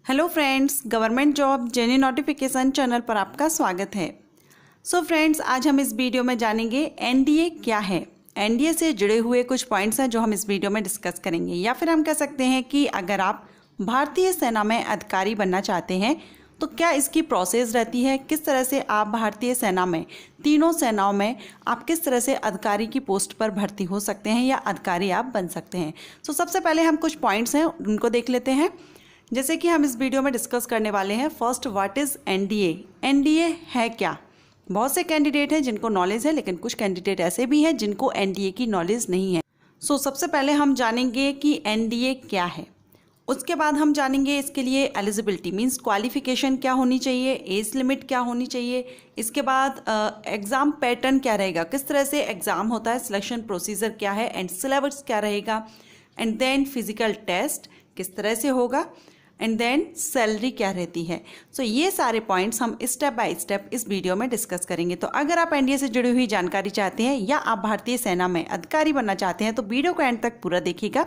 Hello friends, government job genuine notification channel पर आपका स्वागत है। सो फ्रेंड्स, आज हम इस वीडियो में जानेंगे एनडीए क्या है। एनडीए से जुड़े हुए कुछ पॉइंट्स हैं जो हम इस वीडियो में डिस्कस करेंगे, या फिर हम कह सकते हैं कि अगर आप भारतीय सेना में अधिकारी बनना चाहते हैं तो क्या इसकी प्रोसेस रहती है, किस तरह से आप भारतीय सेना में तीनों सेनाओं में आप किस तरह से अधिकारी की पोस्ट पर भर्ती हो सकते हैं या अधिकारी आप बन सकते हैं। सो सबसे पहले हम कुछ पॉइंट्स हैं उनको देख लेते हैं। जैसे कि हम इस वीडियो में डिस्कस करने वाले हैं, first what is NDA. NDA है क्या। बहुत से कैंडिडेट हैं जिनको नॉलेज है, लेकिन कुछ कैंडिडेट ऐसे भी हैं जिनको एनडीए की नॉलेज नहीं है। सो सबसे पहले हम जानेंगे कि एनडीए क्या है। उसके बाद हम जानेंगे इसके लिए एलिजिबिलिटी मींस क्वालिफिकेशन क्या होनी चाहिए, एज लिमिट क्या होनी चाहिए। इसके बाद एग्ज़ाम पैटर्न क्या रहेगा, किस तरह से एग्ज़ाम होता है, सिलेक्शन प्रोसीजर क्या है एंड सिलेबस क्या रहेगा। एंड देन फिजिकल टेस्ट किस तरह से होगा। एंड देन सैलरी क्या रहती है। सो ये सारे पॉइंट्स हम स्टेप बाय स्टेप इस वीडियो में डिस्कस करेंगे। तो अगर आप एनडीए से जुड़ी हुई जानकारी चाहते हैं या आप भारतीय सेना में अधिकारी बनना चाहते हैं तो वीडियो को एंड तक पूरा देखिएगा।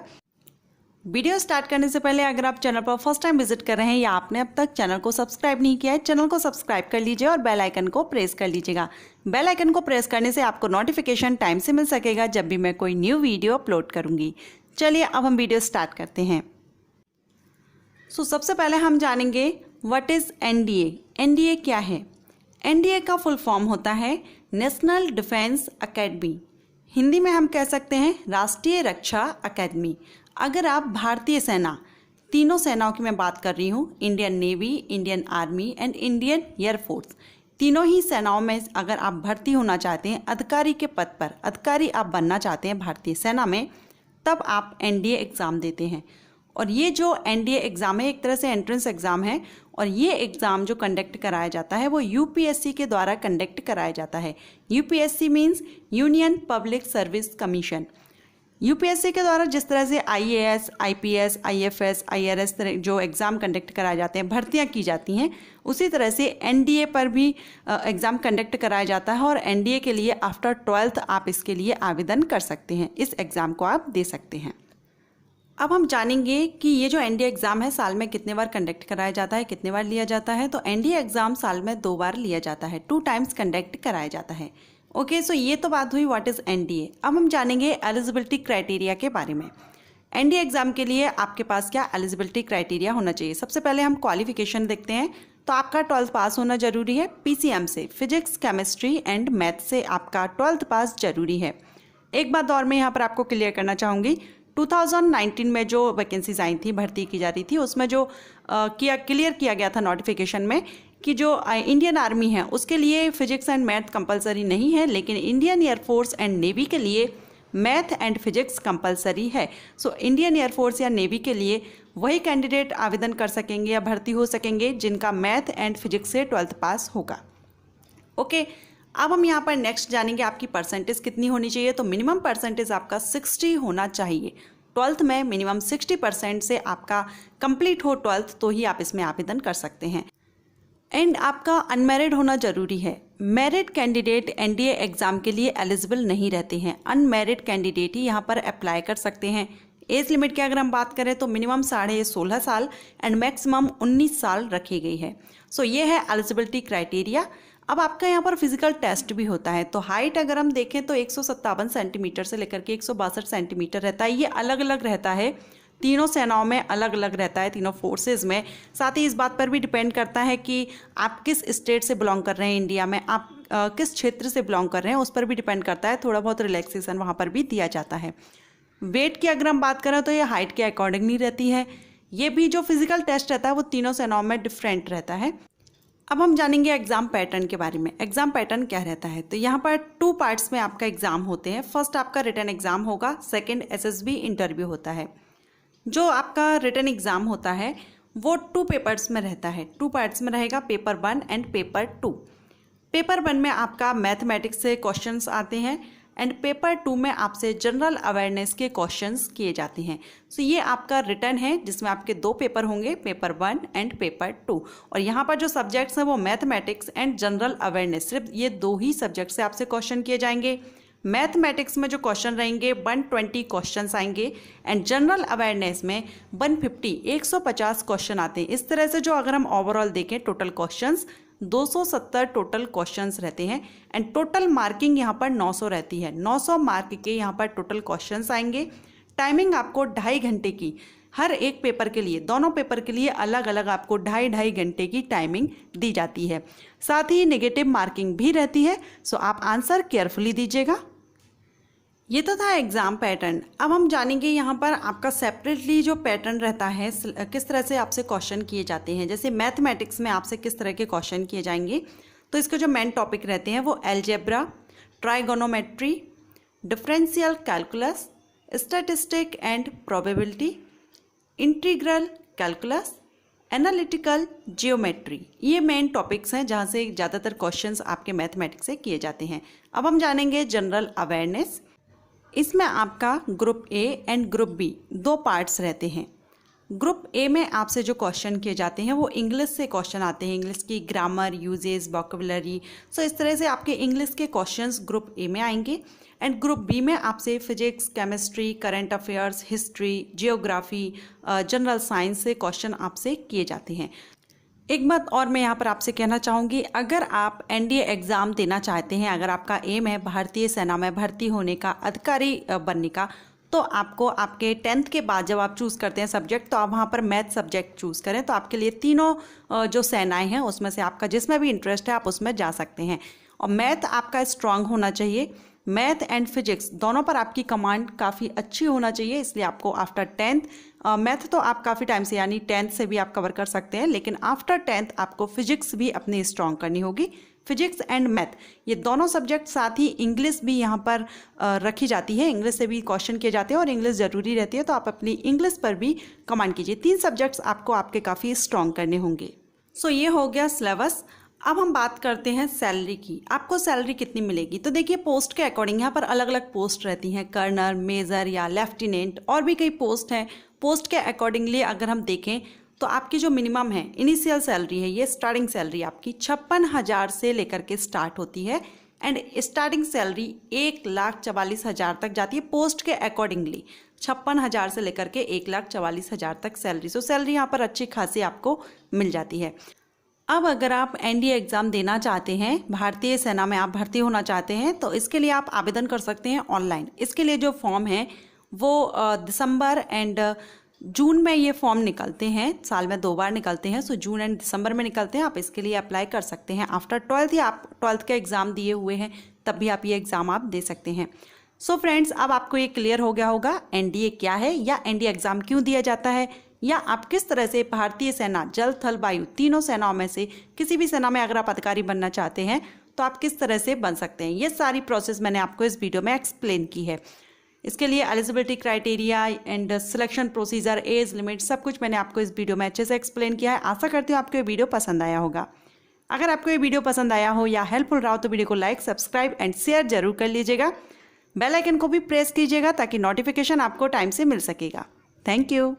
वीडियो स्टार्ट करने से पहले अगर आप चैनल पर फर्स्ट टाइम विजिट कर रहे हैं या आपने अब तक चैनल को सब्सक्राइब नहीं किया है, चैनल को सब्सक्राइब कर लीजिए और बेल आइकन को प्रेस कर लीजिएगा। बेल आइकन को प्रेस करने से आपको नोटिफिकेशन टाइम से मिल सकेगा जब भी मैं कोई न्यू वीडियो अपलोड करूँगी। चलिए अब हम वीडियो स्टार्ट करते हैं। सो सबसे पहले हम जानेंगे व्हाट इज़ एनडीए। एनडीए क्या है। एनडीए का फुल फॉर्म होता है नेशनल डिफेंस एकेडमी। हिंदी में हम कह सकते हैं राष्ट्रीय रक्षा अकेडमी। अगर आप भारतीय सेना, तीनों सेनाओं की मैं बात कर रही हूँ, Indian navy, Indian army and Indian air force, तीनों ही सेनाओं में अगर आप भर्ती होना चाहते हैं अधिकारी के पद पर, अधिकारी आप बनना चाहते हैं भारतीय सेना में, तब आप एनडीए एग्ज़ाम देते हैं। और ये जो एनडीए एग्ज़ाम है एक तरह से एंट्रेंस एग्ज़ाम है, और ये एग्ज़ाम जो कंडक्ट कराया जाता है वो यूपीएससी के द्वारा कंडक्ट कराया जाता है। UPSC means union public service commission. UPSC के द्वारा जिस तरह से आईएएस, आईपीएस, आईएफएस, आईआरएस जो एग्ज़ाम कंडक्ट कराए जाते हैं, भर्तियां की जाती हैं, उसी तरह से एनडीए पर भी एग्ज़ाम कंडक्ट कराया जाता है। और एनडीए के लिए आफ्टर 12th आप इसके लिए आवेदन कर सकते हैं, इस एग्ज़ाम को आप दे सकते हैं। अब हम जानेंगे कि ये जो एनडीए एग्ज़ाम है साल में कितने बार कंडक्ट कराया जाता है, कितने बार लिया जाता है। तो एनडीए एग्ज़ाम साल में 2 बार लिया जाता है, 2 टाइम्स कंडक्ट कराया जाता है। ओके, सो ये तो बात हुई व्हाट इज़ एनडीए। अब हम जानेंगे एलिजिबिलिटी क्राइटेरिया के बारे में। एनडीए एग्ज़ाम के लिए आपके पास क्या एलिजिबिलिटी क्राइटेरिया होना चाहिए। सबसे पहले हम क्वालिफिकेशन देखते हैं। तो आपका 12th पास होना जरूरी है। पीसीएम से, फिजिक्स, केमिस्ट्री एंड मैथ से आपका 12th पास जरूरी है। एक बात और मैं यहाँ पर आपको क्लियर करना चाहूँगी, 2019 में जो वैकेंसीज आई थी, भर्ती की जा रही थी, उसमें जो क्लियर किया गया था नोटिफिकेशन में कि जो इंडियन आर्मी है उसके लिए फिजिक्स एंड मैथ कंपलसरी नहीं है, लेकिन इंडियन एयरफोर्स एंड नेवी के लिए मैथ एंड फिजिक्स कंपलसरी है। सो इंडियन एयरफोर्स या नेवी के लिए वही कैंडिडेट आवेदन कर सकेंगे या भर्ती हो सकेंगे जिनका मैथ एंड फिजिक्स से 12th पास होगा। ओके, अब हम यहाँ पर नेक्स्ट जानेंगे आपकी परसेंटेज कितनी होनी चाहिए। तो मिनिमम परसेंटेज आपका 60 होना चाहिए। 12th में मिनिमम 60% से आपका कंप्लीट हो 12th, तो ही आप इसमें आवेदन कर सकते हैं। एंड आपका अनमैरिड होना जरूरी है। मैरिड कैंडिडेट एनडीए एग्ज़ाम के लिए एलिजिबल नहीं रहते हैं, अनमैरिड कैंडिडेट ही यहाँ पर अप्लाई कर सकते हैं। एज लिमिट की अगर हम बात करें तो मिनिमम 16.5 साल एंड मैक्सिमम 19 साल रखी गई है। सो ये है एलिजिबिलिटी क्राइटेरिया। अब आपका यहाँ पर फिजिकल टेस्ट भी होता है। तो हाइट अगर हम देखें तो 157 सेंटीमीटर से लेकर के 162 सेंटीमीटर रहता है। ये अलग अलग रहता है, तीनों सेनाओं में अलग अलग रहता है, तीनों फोर्सेज में। साथ ही इस बात पर भी डिपेंड करता है कि आप किस स्टेट से बिलोंग कर रहे हैं, इंडिया में आप किस क्षेत्र से बिलोंग कर रहे हैं, उस पर भी डिपेंड करता है। थोड़ा बहुत रिलैक्सेशन वहाँ पर भी दिया जाता है। वेट की अगर हम बात करें तो ये हाइट के अकॉर्डिंग नहीं रहती है। ये भी जो फिजिकल टेस्ट रहता है वो तीनों सेनाओं में डिफरेंट रहता है। अब हम जानेंगे एग्ज़ाम पैटर्न के बारे में। एग्ज़ाम पैटर्न क्या रहता है। तो यहाँ पर 2 पार्ट्स में आपका एग्ज़ाम होते हैं। फर्स्ट आपका रिटन एग्ज़ाम होगा, सेकंड एसएसबी इंटरव्यू होता है। जो आपका रिटन एग्ज़ाम होता है वो 2 पेपर्स में रहता है, 2 पार्ट्स में रहेगा, पेपर 1 एंड पेपर 2। पेपर 1 में आपका मैथमेटिक्स से क्वेश्चंस आते हैं एंड पेपर 2 में आपसे जनरल अवेयरनेस के क्वेश्चंस किए जाते हैं। सो ये आपका रिटर्न है जिसमें आपके 2 पेपर होंगे, पेपर 1 एंड पेपर 2। और यहाँ पर जो सब्जेक्ट्स हैं वो मैथमेटिक्स एंड जनरल अवेयरनेस, सिर्फ ये 2 ही सब्जेक्ट से आपसे क्वेश्चन किए जाएंगे। मैथमेटिक्स में जो क्वेश्चन रहेंगे 120 क्वेश्चंस आएंगे एंड जनरल अवेयरनेस में 150 क्वेश्चन आते हैं। इस तरह से जो अगर हम ओवरऑल देखें टोटल क्वेश्चंस 270 टोटल क्वेश्चंस रहते हैं एंड टोटल मार्किंग यहाँ पर 900 रहती है। 900 मार्क के यहाँ पर टोटल क्वेश्चंस आएंगे। टाइमिंग आपको 2.5 घंटे की, हर एक पेपर के लिए, दोनों पेपर के लिए अलग अलग आपको 2.5 घंटे की टाइमिंग दी जाती है। साथ ही नेगेटिव मार्किंग भी रहती है, सो आप आंसर केयरफुली दीजिएगा। ये तो था एग्ज़ाम पैटर्न। अब हम जानेंगे यहाँ पर आपका सेपरेटली जो पैटर्न रहता है, किस तरह से आपसे क्वेश्चन किए जाते हैं। जैसे मैथमेटिक्स में आपसे किस तरह के क्वेश्चन किए जाएंगे, तो इसके जो मेन टॉपिक रहते हैं वो algebra, trigonometry, differential calculus, statistic and probability, integral calculus, analytical geometry, ये मेन टॉपिक्स हैं जहाँ से ज़्यादातर क्वेश्चंस आपके मैथमेटिक्स से किए जाते हैं। अब हम जानेंगे जनरल अवेयरनेस। इसमें आपका group A and group B 2 parts रहते हैं। ग्रुप ए में आपसे जो क्वेश्चन किए जाते हैं वो इंग्लिश से क्वेश्चन आते हैं, इंग्लिश की ग्रामर, यूजेस, वोकैबुलरी। सो इस तरह से आपके इंग्लिश के क्वेश्चंस ग्रुप ए में आएंगे एंड ग्रुप बी में आपसे physics, chemistry, current affairs, history, geography, general science से क्वेश्चन आपसे किए जाते हैं। एक बात और मैं यहाँ पर आपसे कहना चाहूँगी, अगर आप एनडीए एग्ज़ाम देना चाहते हैं, अगर आपका एम है भारतीय सेना में भर्ती होने का, अधिकारी बनने का, तो आपको आपके 10th के बाद जब आप चूज़ करते हैं सब्जेक्ट, तो आप वहाँ पर मैथ सब्जेक्ट चूज़ करें। तो आपके लिए तीनों जो सेनाएं हैं उसमें से आपका जिसमें भी इंटरेस्ट है आप उसमें जा सकते हैं। और मैथ आपका स्ट्रांग होना चाहिए। मैथ एंड फिजिक्स दोनों पर आपकी कमांड काफ़ी अच्छी होना चाहिए, इसलिए आपको आफ्टर 10th मैथ तो आप काफ़ी टाइम से यानी 10th से भी आप कवर कर सकते हैं, लेकिन आफ्टर 10th आपको फिजिक्स भी अपनी स्ट्रांग करनी होगी। फिजिक्स एंड मैथ ये दोनों सब्जेक्ट, साथ ही इंग्लिश भी यहाँ पर रखी जाती है, इंग्लिश से भी क्वेश्चन किए जाते हैं और इंग्लिश ज़रूरी रहती है, तो आप अपनी इंग्लिश पर भी कमांड कीजिए। 3 सब्जेक्ट्स आपको आपके काफ़ी स्ट्रांग करने होंगे। सो ये हो गया सिलेबस। अब हम बात करते हैं सैलरी की। आपको सैलरी कितनी मिलेगी, तो देखिए पोस्ट के अकॉर्डिंग यहाँ पर अलग अलग पोस्ट रहती हैं, कर्नल, मेजर या लेफ्टिनेंट, और भी कई पोस्ट हैं। पोस्ट के अकॉर्डिंगली अगर हम देखें तो आपकी जो मिनिमम है इनिशियल सैलरी है, ये स्टार्टिंग सैलरी आपकी 56,000 से लेकर के स्टार्ट होती है एंड स्टार्टिंग सैलरी 1,44,000 तक जाती है। पोस्ट के अकॉर्डिंगली 56,000 से लेकर के 1,44,000 तक सैलरी। सो सैलरी यहाँ पर अच्छी खासी आपको मिल जाती है। अब अगर आप एनडीए एग्ज़ाम देना चाहते हैं, भारतीय सेना में आप भर्ती होना चाहते हैं, तो इसके लिए आप आवेदन कर सकते हैं ऑनलाइन। इसके लिए जो फॉर्म है वो दिसंबर एंड जून में ये फॉर्म निकलते हैं, साल में 2 बार निकलते हैं। सो जून एंड दिसंबर में निकलते हैं। आप इसके लिए अप्लाई कर सकते हैं आफ्टर 12th, या आप 12th का एग्ज़ाम दिए हुए हैं तब भी आप ये एग्ज़ाम आप दे सकते हैं। सो फ्रेंड्स, अब आपको ये क्लियर हो गया होगा एनडीए क्या है या एनडीए एग्ज़ाम क्यों दिया जाता है, या आप किस तरह से भारतीय सेना, जल, थल, वायु तीनों सेनाओं में से किसी भी सेना में अगर आप अधिकारी बनना चाहते हैं तो आप किस तरह से बन सकते हैं। ये सारी प्रोसेस मैंने आपको इस वीडियो में एक्सप्लेन की है। इसके लिए eligibility criteria and selection procedure, age limit, सब कुछ मैंने आपको इस वीडियो में अच्छे से एक्सप्लेन किया है। आशा करती हूँ आपको ये वीडियो पसंद आया होगा। अगर आपको ये वीडियो पसंद आया हो या हेल्पफुल रहा हो तो वीडियो को लाइक, सब्सक्राइब एंड शेयर जरूर कर लीजिएगा। बेल आइकन को भी प्रेस कीजिएगा ताकि नोटिफिकेशन आपको टाइम से मिल सकेगा। Thank you.